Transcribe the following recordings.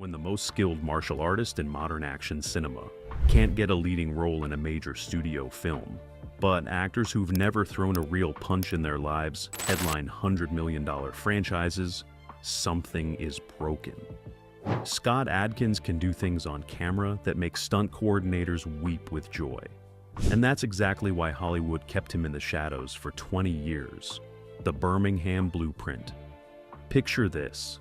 when the most skilled martial artist in modern action cinema can't get a leading role in a major studio film, but actors who've never thrown a real punch in their lives headline $100 million franchises, something is broken. Scott Adkins can do things on camera that make stunt coordinators weep with joy. And that's exactly why Hollywood kept him in the shadows for 20 years. The Birmingham Blueprint. Picture this.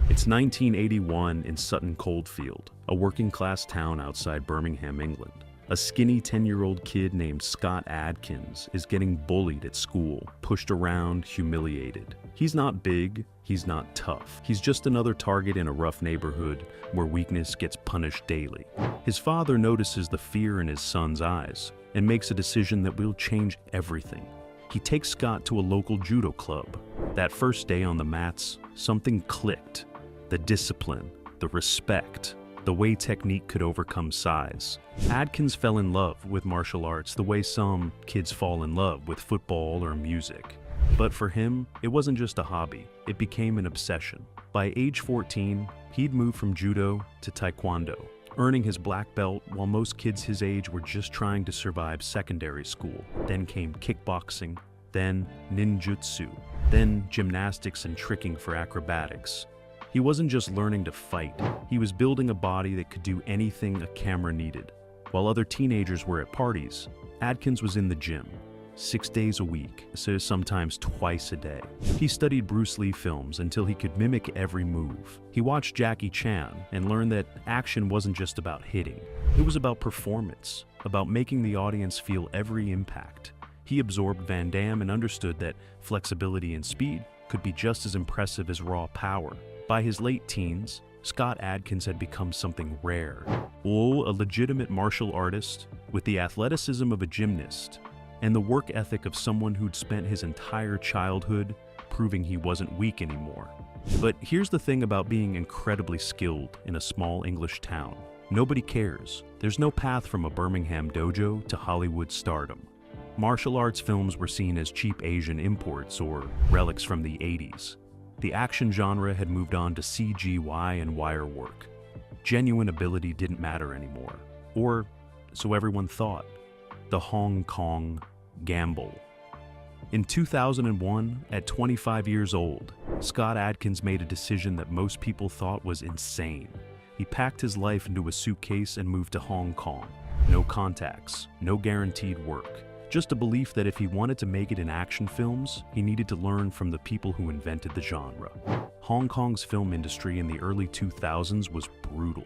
It's 1981 in Sutton Coldfield, a working-class town outside Birmingham, England. A skinny 10-year-old kid named Scott Adkins is getting bullied at school, pushed around, humiliated. He's not big, he's not tough. He's just another target in a rough neighborhood where weakness gets punished daily. His father notices the fear in his son's eyes and makes a decision that will change everything. He takes Scott to a local judo club. That first day on the mats, something clicked. The discipline, the respect, the way technique could overcome size. Adkins fell in love with martial arts the way some kids fall in love with football or music. But for him, it wasn't just a hobby, it became an obsession. By age 14, he'd moved from judo to taekwondo, earning his black belt while most kids his age were just trying to survive secondary school. Then came kickboxing, then ninjutsu, then gymnastics and tricking for acrobatics. He wasn't just learning to fight, he was building a body that could do anything a camera needed. While other teenagers were at parties, Adkins was in the gym, 6 days a week, so sometimes twice a day. He studied Bruce Lee films until he could mimic every move. He watched Jackie Chan and learned that action wasn't just about hitting. It was about performance, about making the audience feel every impact. He absorbed Van Damme and understood that flexibility and speed could be just as impressive as raw power. By his late teens, Scott Adkins had become something rare. A legitimate martial artist with the athleticism of a gymnast and the work ethic of someone who'd spent his entire childhood proving he wasn't weak anymore. But here's the thing about being incredibly skilled in a small English town. Nobody cares. There's no path from a Birmingham dojo to Hollywood stardom. Martial arts films were seen as cheap Asian imports or relics from the 80s. The action genre had moved on to CGI and wire work. Genuine ability didn't matter anymore. Or so everyone thought. The Hong Kong gamble. In 2001, at 25 years old, Scott Adkins made a decision that most people thought was insane. He packed his life into a suitcase and moved to Hong Kong. No contacts, no guaranteed work. Just a belief that if he wanted to make it in action films, he needed to learn from the people who invented the genre. Hong Kong's film industry in the early 2000s was brutal.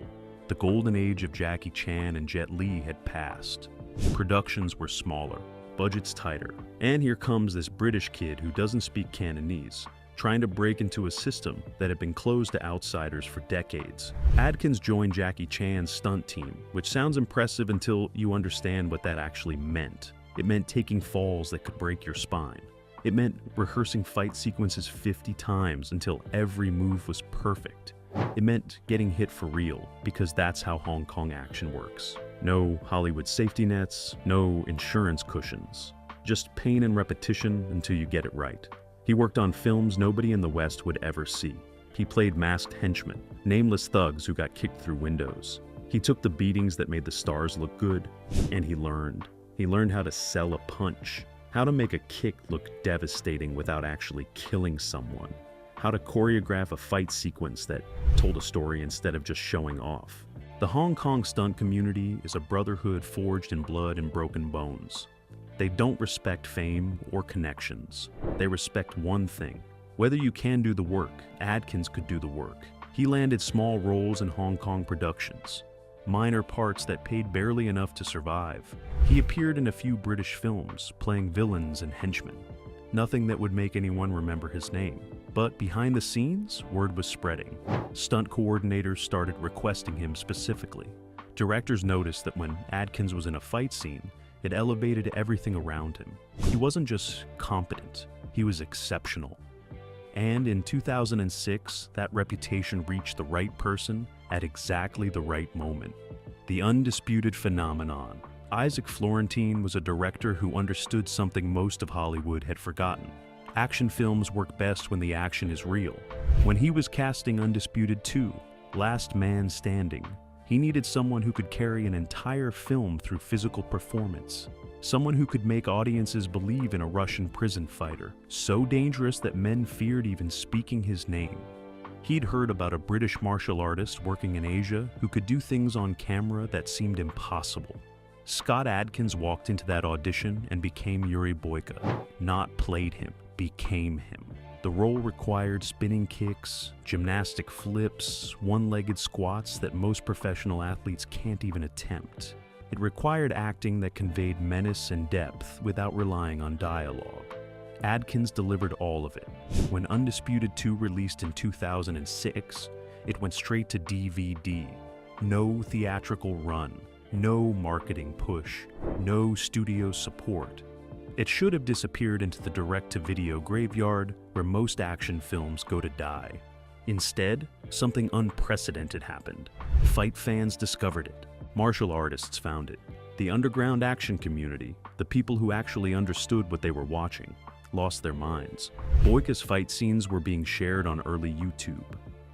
The golden age of Jackie Chan and Jet Li had passed. Productions were smaller, budgets tighter, and here comes this British kid who doesn't speak Cantonese, trying to break into a system that had been closed to outsiders for decades. Adkins joined Jackie Chan's stunt team, which sounds impressive until you understand what that actually meant. It meant taking falls that could break your spine. It meant rehearsing fight sequences 50 times until every move was perfect. It meant getting hit for real, because that's how Hong Kong action works. No Hollywood safety nets, no insurance cushions. Just pain and repetition until you get it right. He worked on films nobody in the West would ever see. He played masked henchmen, nameless thugs who got kicked through windows. He took the beatings that made the stars look good, and he learned. He learned how to sell a punch, how to make a kick look devastating without actually killing someone, how to choreograph a fight sequence that told a story instead of just showing off. The Hong Kong stunt community is a brotherhood forged in blood and broken bones. They don't respect fame or connections. They respect one thing. Whether you can do the work, Adkins could do the work. He landed small roles in Hong Kong productions, minor parts that paid barely enough to survive. He appeared in a few British films, playing villains and henchmen. Nothing that would make anyone remember his name. But behind the scenes, word was spreading. Stunt coordinators started requesting him specifically. Directors noticed that when Adkins was in a fight scene, it elevated everything around him. He wasn't just competent, he was exceptional. And in 2006, that reputation reached the right person at exactly the right moment. The Undisputed phenomenon. Isaac Florentine was a director who understood something most of Hollywood had forgotten. Action films work best when the action is real. When he was casting Undisputed 2, last man standing. He needed someone who could carry an entire film through physical performance. Someone who could make audiences believe in a Russian prison fighter, so dangerous that men feared even speaking his name. He'd heard about a British martial artist working in Asia who could do things on camera that seemed impossible. Scott Adkins walked into that audition and became Yuri Boyka. Not played him, became him. The role required spinning kicks, gymnastic flips, one-legged squats that most professional athletes can't even attempt. It required acting that conveyed menace and depth without relying on dialogue. Adkins delivered all of it. When Undisputed 2 released in 2006, it went straight to DVD. No theatrical run, no marketing push, no studio support. It should have disappeared into the direct-to-video graveyard where most action films go to die. Instead, something unprecedented happened. Fight fans discovered it. Martial artists found it. The underground action community, the people who actually understood what they were watching, lost their minds. Boyka's fight scenes were being shared on early YouTube.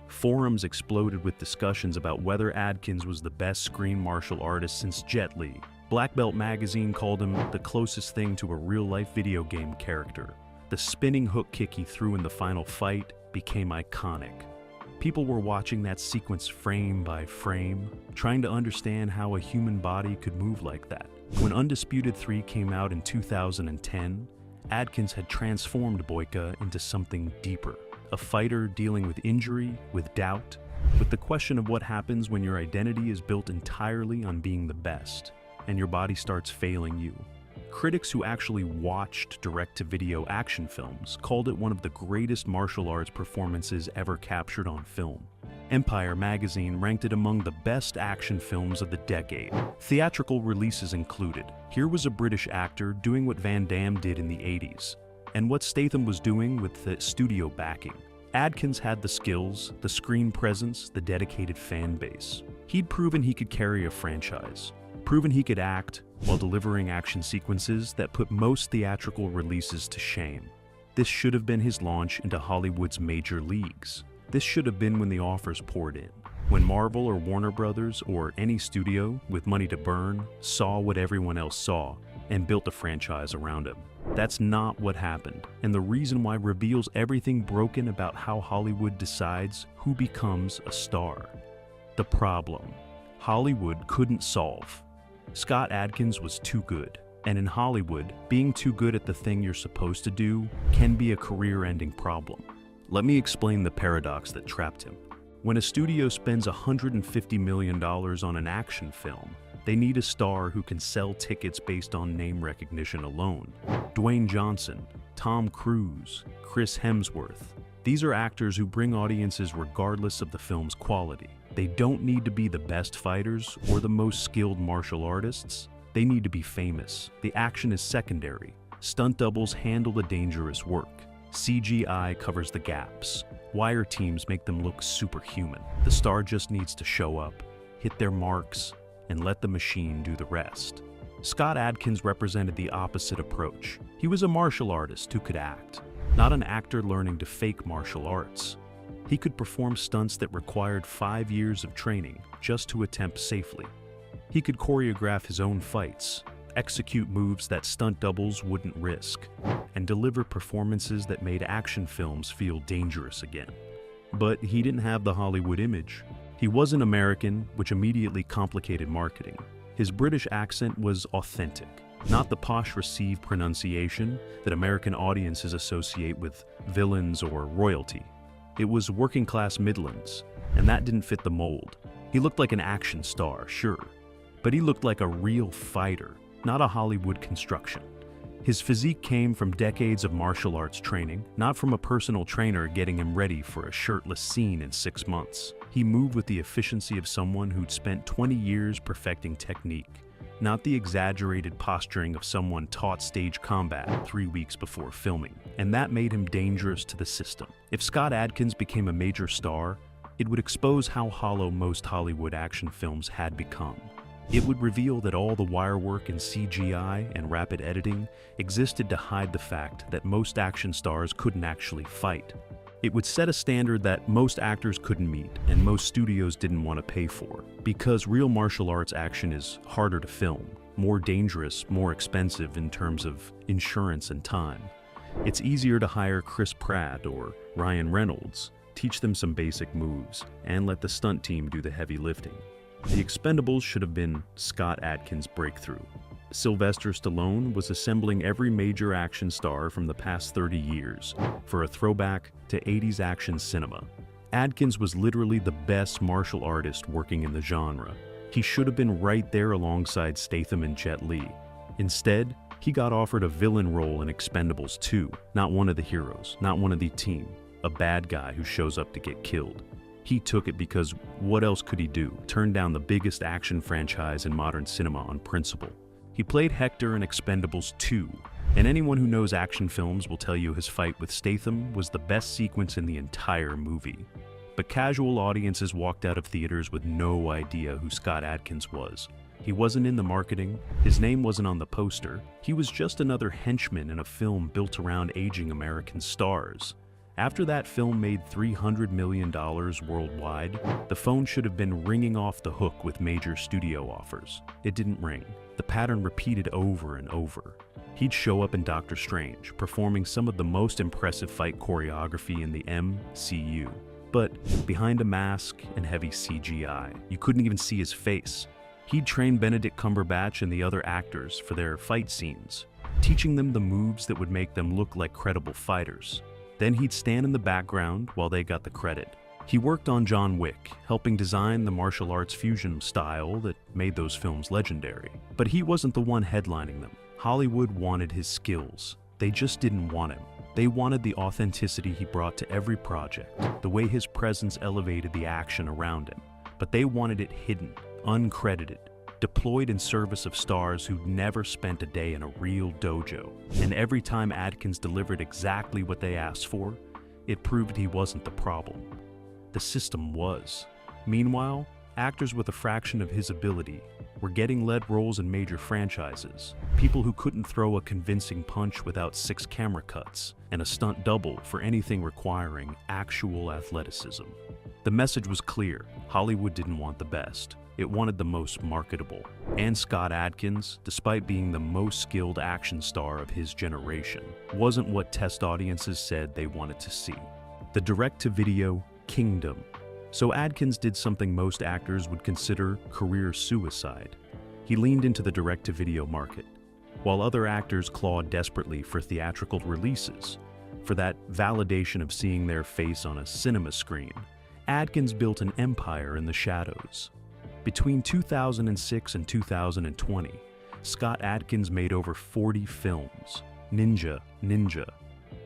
Forums exploded with discussions about whether Adkins was the best screen martial artist since Jet Li. Black Belt magazine called him the closest thing to a real-life video game character. The spinning hook kick he threw in the final fight became iconic. People were watching that sequence frame by frame, trying to understand how a human body could move like that. When Undisputed 3 came out in 2010, Adkins had transformed Boyka into something deeper. A fighter dealing with injury, with doubt, with the question of what happens when your identity is built entirely on being the best, and your body starts failing you. Critics who actually watched direct-to-video action films called it one of the greatest martial arts performances ever captured on film. Empire magazine ranked it among the best action films of the decade. Theatrical releases included. Here was a British actor doing what Van Damme did in the 80s, and what Statham was doing with the studio backing. Adkins had the skills, the screen presence, the dedicated fan base. He'd proven he could carry a franchise. Proven he could act while delivering action sequences that put most theatrical releases to shame. This should have been his launch into Hollywood's major leagues. This should have been when the offers poured in. When Marvel or Warner Brothers or any studio with money to burn saw what everyone else saw and built a franchise around him. That's not what happened, and the reason why reveals everything broken about how Hollywood decides who becomes a star. The problem Hollywood couldn't solve. Scott Adkins was too good, and in Hollywood, being too good at the thing you're supposed to do can be a career-ending problem. Let me explain the paradox that trapped him. When a studio spends $150 million on an action film, they need a star who can sell tickets based on name recognition alone. Dwayne Johnson, Tom Cruise, Chris Hemsworth. These are actors who bring audiences regardless of the film's quality. They don't need to be the best fighters or the most skilled martial artists. They need to be famous. The action is secondary. Stunt doubles handle the dangerous work. CGI covers the gaps. Wire teams make them look superhuman. The star just needs to show up, hit their marks, and let the machine do the rest. Scott Adkins represented the opposite approach. He was a martial artist who could act, not an actor learning to fake martial arts. He could perform stunts that required 5 years of training just to attempt safely. He could choreograph his own fights, execute moves that stunt doubles wouldn't risk, and deliver performances that made action films feel dangerous again. But he didn't have the Hollywood image. He wasn't American, which immediately complicated marketing. His British accent was authentic, not the posh received pronunciation that American audiences associate with villains or royalty. It was working-class Midlands, and that didn't fit the mold. He looked like an action star, sure, but he looked like a real fighter, not a Hollywood construction. His physique came from decades of martial arts training, not from a personal trainer getting him ready for a shirtless scene in 6 months. He moved with the efficiency of someone who'd spent 20 years perfecting technique, not the exaggerated posturing of someone taught stage combat 3 weeks before filming. And that made him dangerous to the system. If Scott Adkins became a major star, it would expose how hollow most Hollywood action films had become. It would reveal that all the wire work and CGI and rapid editing existed to hide the fact that most action stars couldn't actually fight. It would set a standard that most actors couldn't meet and most studios didn't want to pay for, because real martial arts action is harder to film, more dangerous, more expensive in terms of insurance and time. It's easier to hire Chris Pratt or Ryan Reynolds, teach them some basic moves, and let the stunt team do the heavy lifting. The Expendables should have been Scott Adkins' breakthrough. Sylvester Stallone was assembling every major action star from the past 30 years for a throwback to 80s action cinema. Adkins was literally the best martial artist working in the genre. He should have been right there alongside Statham and Jet Li. Instead, he got offered a villain role in Expendables 2, not one of the heroes, not one of the team, a bad guy who shows up to get killed. He took it because what else could he do? Turn down the biggest action franchise in modern cinema on principle. He played Hector in Expendables 2, and anyone who knows action films will tell you his fight with Statham was the best sequence in the entire movie. But casual audiences walked out of theaters with no idea who Scott Adkins was. He wasn't in the marketing, his name wasn't on the poster, he was just another henchman in a film built around aging American stars. After that film made $300 million worldwide, the phone should have been ringing off the hook with major studio offers. It didn't ring. The pattern repeated over and over. He'd show up in Doctor Strange, performing some of the most impressive fight choreography in the MCU. But behind a mask and heavy CGI, you couldn't even see his face. He'd train Benedict Cumberbatch and the other actors for their fight scenes, teaching them the moves that would make them look like credible fighters. Then he'd stand in the background while they got the credit. He worked on John Wick, helping design the martial arts fusion style that made those films legendary. But he wasn't the one headlining them. Hollywood wanted his skills. They just didn't want him. They wanted the authenticity he brought to every project, the way his presence elevated the action around him. But they wanted it hidden, uncredited, deployed in service of stars who'd never spent a day in a real dojo. And every time Adkins delivered exactly what they asked for, it proved he wasn't the problem. The system was. Meanwhile, actors with a fraction of his ability were getting lead roles in major franchises, people who couldn't throw a convincing punch without 6 camera cuts, and a stunt double for anything requiring actual athleticism. The message was clear: Hollywood didn't want the best. It wanted the most marketable. And Scott Adkins, despite being the most skilled action star of his generation, wasn't what test audiences said they wanted to see. The direct-to-video kingdom. So Adkins did something most actors would consider career suicide. He leaned into the direct-to-video market, while other actors clawed desperately for theatrical releases, for that validation of seeing their face on a cinema screen. Adkins built an empire in the shadows. Between 2006 and 2020, Scott Adkins made over 40 films: Ninja,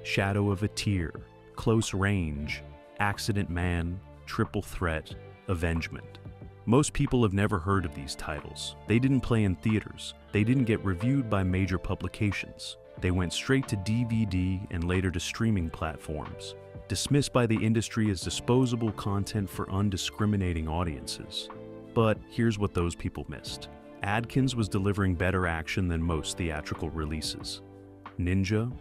Shadow of a Tear, Close Range, Accident Man, Triple Threat, Avengement. Most people have never heard of these titles. They didn't play in theaters. They didn't get reviewed by major publications. They went straight to DVD and later to streaming platforms, dismissed by the industry as disposable content for undiscriminating audiences. But here's what those people missed. Adkins was delivering better action than most theatrical releases. Ninja,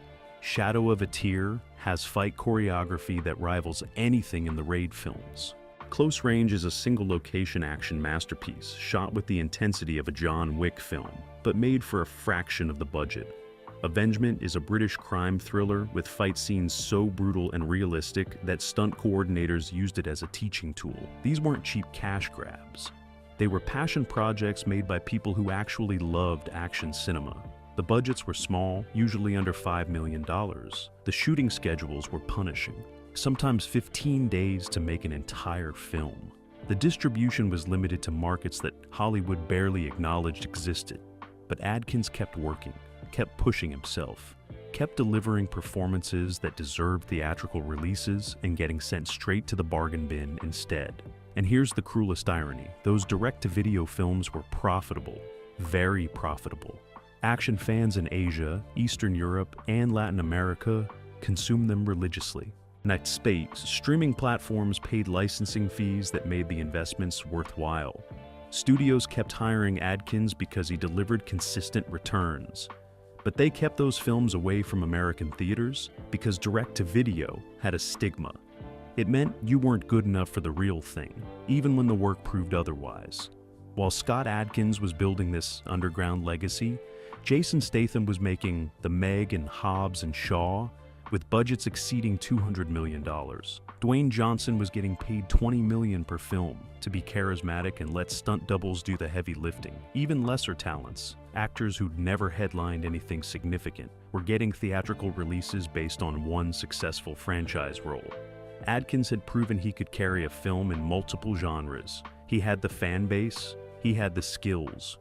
Shadow of a Tear, has fight choreography that rivals anything in the Raid films. Close Range is a single-location action masterpiece, shot with the intensity of a John Wick film, but made for a fraction of the budget. Avengement is a British crime thriller with fight scenes so brutal and realistic that stunt coordinators used it as a teaching tool. These weren't cheap cash grabs. They were passion projects made by people who actually loved action cinema. The budgets were small, usually under $5 million. The shooting schedules were punishing, sometimes 15 days to make an entire film. The distribution was limited to markets that Hollywood barely acknowledged existed. But Adkins kept working, kept pushing himself, kept delivering performances that deserved theatrical releases and getting sent straight to the bargain bin instead. And here's the cruelest irony: those direct-to-video films were profitable, very profitable. Action fans in Asia, Eastern Europe, and Latin America consumed them religiously. Next spate, streaming platforms paid licensing fees that made the investments worthwhile. Studios kept hiring Adkins because he delivered consistent returns. But they kept those films away from American theaters because direct-to-video had a stigma. It meant you weren't good enough for the real thing, even when the work proved otherwise. While Scott Adkins was building this underground legacy, Jason Statham was making The Meg and Hobbs and Shaw with budgets exceeding $200 million. Dwayne Johnson was getting paid $20 million per film to be charismatic and let stunt doubles do the heavy lifting. Even lesser talents, actors who'd never headlined anything significant, were getting theatrical releases based on one successful franchise role. Adkins had proven he could carry a film in multiple genres. He had the fan base, he had the skills.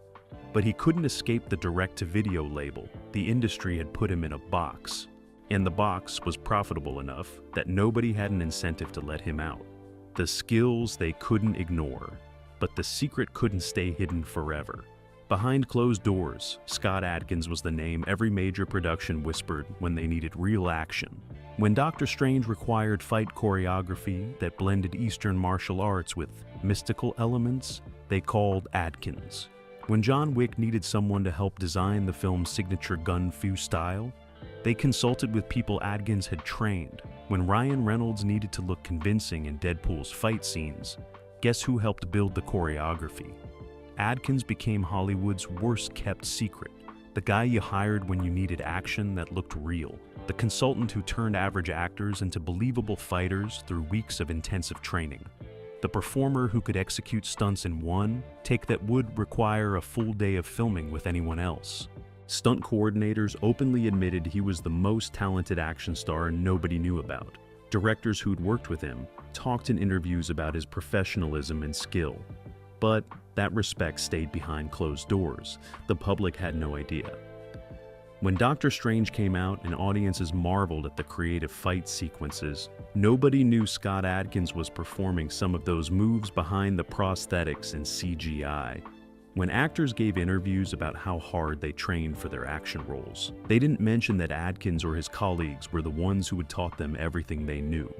But he couldn't escape the direct-to-video label. The industry had put him in a box. And the box was profitable enough that nobody had an incentive to let him out. The skills they couldn't ignore, but the secret couldn't stay hidden forever. Behind closed doors, Scott Adkins was the name every major production whispered when they needed real action. When Doctor Strange required fight choreography that blended Eastern martial arts with mystical elements, they called Adkins. When John Wick needed someone to help design the film's signature gun-fu style, they consulted with people Adkins had trained. When Ryan Reynolds needed to look convincing in Deadpool's fight scenes, guess who helped build the choreography? Adkins became Hollywood's worst-kept secret, the guy you hired when you needed action that looked real, the consultant who turned average actors into believable fighters through weeks of intensive training, the performer who could execute stunts in one take that would require a full day of filming with anyone else. Stunt coordinators openly admitted he was the most talented action star nobody knew about. Directors who'd worked with him talked in interviews about his professionalism and skill. But that respect stayed behind closed doors. The public had no idea. When Doctor Strange came out and audiences marveled at the creative fight sequences, nobody knew Scott Adkins was performing some of those moves behind the prosthetics and CGI. When actors gave interviews about how hard they trained for their action roles, they didn't mention that Adkins or his colleagues were the ones who had taught them everything they knew.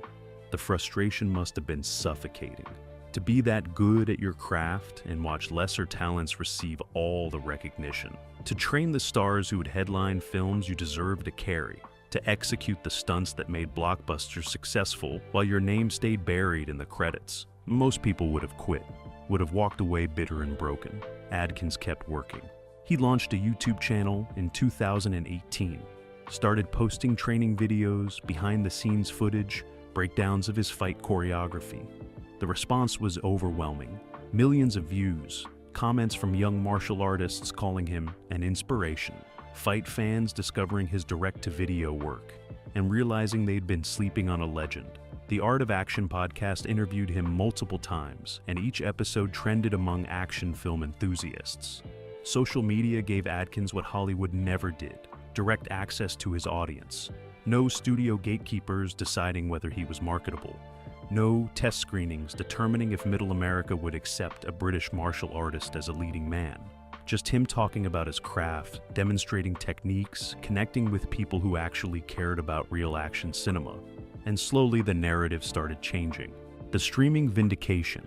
The frustration must have been suffocating. To be that good at your craft and watch lesser talents receive all the recognition. To train the stars who would headline films you deserve to carry. To execute the stunts that made blockbusters successful while your name stayed buried in the credits. Most people would have quit, would have walked away bitter and broken. Adkins kept working. He launched a YouTube channel in 2018, started posting training videos, behind-the-scenes footage, breakdowns of his fight choreography. The response was overwhelming. Millions of views, comments from young martial artists calling him an inspiration, fight fans discovering his direct-to-video work, and realizing they'd been sleeping on a legend. The Art of Action podcast interviewed him multiple times, and each episode trended among action film enthusiasts. Social media gave Adkins what Hollywood never did: direct access to his audience. No studio gatekeepers deciding whether he was marketable. No test screenings determining if Middle America would accept a British martial artist as a leading man. Just him talking about his craft, demonstrating techniques, connecting with people who actually cared about real action cinema. And slowly the narrative started changing. The streaming vindication.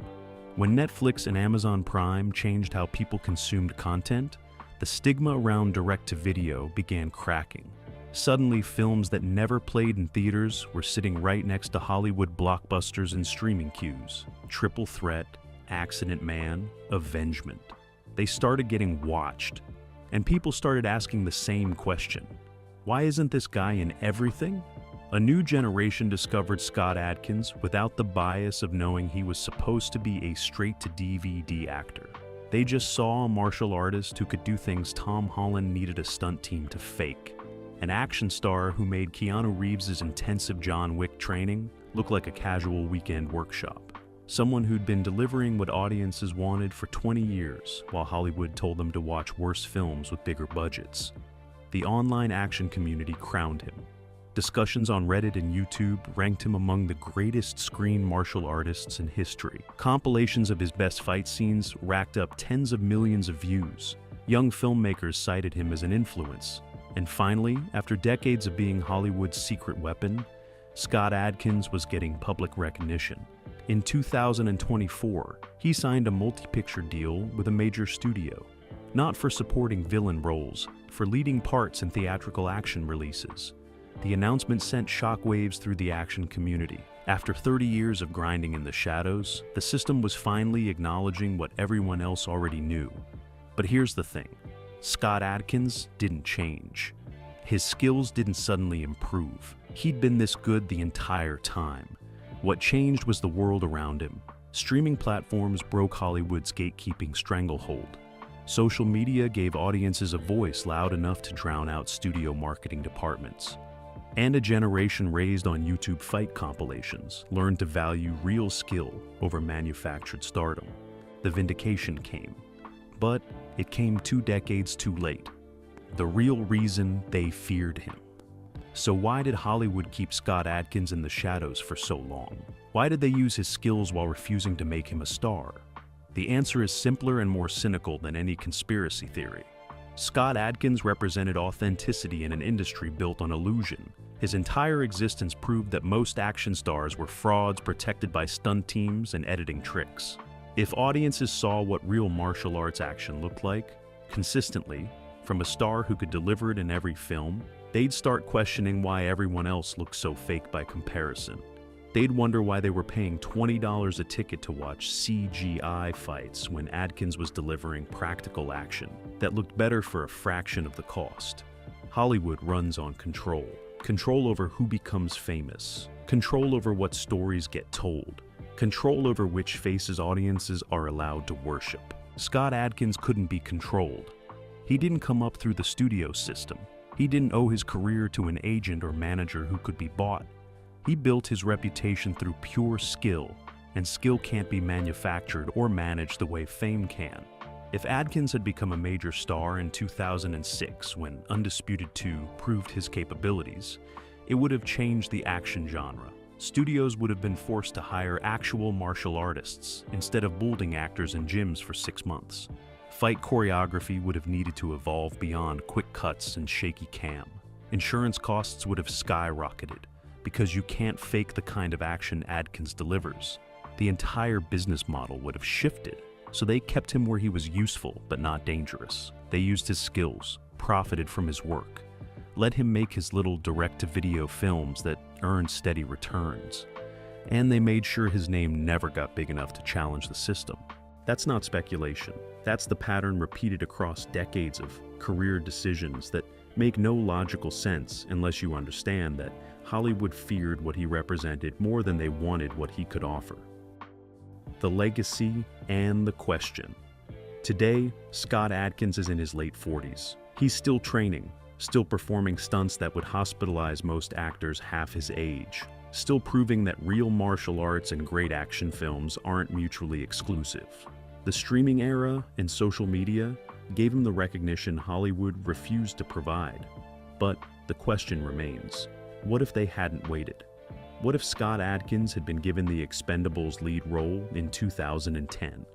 When Netflix and Amazon Prime changed how people consumed content, the stigma around direct-to-video began cracking. Suddenly, films that never played in theaters were sitting right next to Hollywood blockbusters in streaming queues. Triple Threat, Accident Man, Avengement. They started getting watched, and people started asking the same question. Why isn't this guy in everything? A new generation discovered Scott Adkins without the bias of knowing he was supposed to be a straight-to-DVD actor. They just saw a martial artist who could do things Tom Holland needed a stunt team to fake. An action star who made Keanu Reeves' intensive John Wick training look like a casual weekend workshop. Someone who'd been delivering what audiences wanted for 20 years, while Hollywood told them to watch worse films with bigger budgets. The online action community crowned him. Discussions on Reddit and YouTube ranked him among the greatest screen martial artists in history. Compilations of his best fight scenes racked up tens of millions of views. Young filmmakers cited him as an influence. And finally, after decades of being Hollywood's secret weapon, Scott Adkins was getting public recognition. In 2024, he signed a multi-picture deal with a major studio. Not for supporting villain roles, for leading parts in theatrical action releases. The announcement sent shockwaves through the action community. After 30 years of grinding in the shadows, the system was finally acknowledging what everyone else already knew. But here's the thing. Scott Adkins didn't change. His skills didn't suddenly improve. He'd been this good the entire time. What changed was the world around him. Streaming platforms broke Hollywood's gatekeeping stranglehold. Social media gave audiences a voice loud enough to drown out studio marketing departments. And a generation raised on YouTube fight compilations learned to value real skill over manufactured stardom. The vindication came. But it came 2 decades too late. The real reason they feared him. So why did Hollywood keep Scott Adkins in the shadows for so long? Why did they use his skills while refusing to make him a star? The answer is simpler and more cynical than any conspiracy theory. Scott Adkins represented authenticity in an industry built on illusion. His entire existence proved that most action stars were frauds protected by stunt teams and editing tricks. If audiences saw what real martial arts action looked like, consistently, from a star who could deliver it in every film, they'd start questioning why everyone else looked so fake by comparison. They'd wonder why they were paying $20 a ticket to watch CGI fights when Adkins was delivering practical action that looked better for a fraction of the cost. Hollywood runs on control. Control over who becomes famous. Control over what stories get told. Control over which faces audiences are allowed to worship. Scott Adkins couldn't be controlled. He didn't come up through the studio system. He didn't owe his career to an agent or manager who could be bought. He built his reputation through pure skill, and skill can't be manufactured or managed the way fame can. If Adkins had become a major star in 2006 when Undisputed 2 proved his capabilities, it would have changed the action genre. Studios would have been forced to hire actual martial artists instead of building actors in gyms for 6 months. Fight choreography would have needed to evolve beyond quick cuts and shaky cam. Insurance costs would have skyrocketed, because you can't fake the kind of action Adkins delivers. The entire business model would have shifted, so they kept him where he was useful but not dangerous. They used his skills, profited from his work, let him make his little direct-to-video films that earned steady returns, and they made sure his name never got big enough to challenge the system. That's not speculation. That's the pattern repeated across decades of career decisions that make no logical sense unless you understand that Hollywood feared what he represented more than they wanted what he could offer. The legacy and the question. Today, Scott Adkins is in his late 40s. He's still training, still performing stunts that would hospitalize most actors half his age, still proving that real martial arts and great action films aren't mutually exclusive. The streaming era and social media gave him the recognition Hollywood refused to provide. But the question remains, what if they hadn't waited? What if Scott Adkins had been given the Expendables lead role in 2010?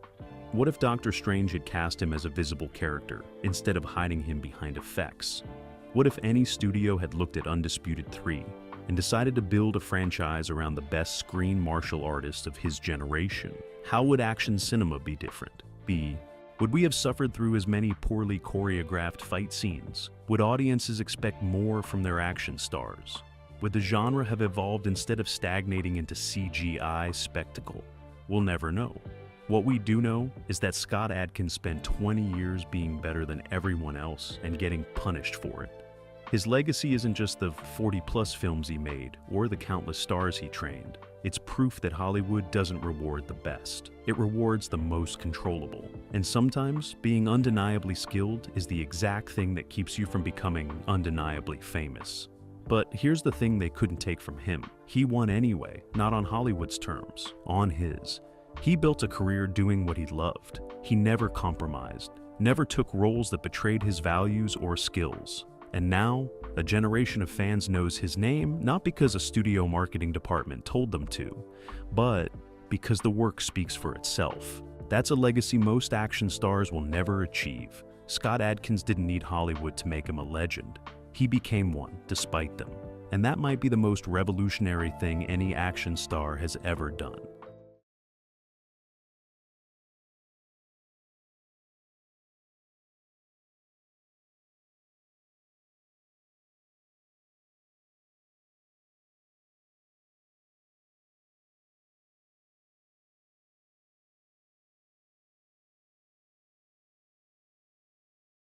What if Doctor Strange had cast him as a visible character instead of hiding him behind effects? What if any studio had looked at Undisputed 3 and decided to build a franchise around the best screen martial artist of his generation? How would action cinema be different? Would we have suffered through as many poorly choreographed fight scenes? Would audiences expect more from their action stars? Would the genre have evolved instead of stagnating into CGI spectacle? We'll never know. What we do know is that Scott Adkins spent 20 years being better than everyone else and getting punished for it. His legacy isn't just the 40-plus films he made or the countless stars he trained. It's proof that Hollywood doesn't reward the best. It rewards the most controllable. And sometimes, being undeniably skilled is the exact thing that keeps you from becoming undeniably famous. But here's the thing they couldn't take from him. He won anyway, not on Hollywood's terms, on his. He built a career doing what he loved. He never compromised, never took roles that betrayed his values or skills. And now, a generation of fans knows his name not because a studio marketing department told them to, but because the work speaks for itself. That's a legacy most action stars will never achieve. Scott Adkins didn't need Hollywood to make him a legend. He became one, despite them. And that might be the most revolutionary thing any action star has ever done.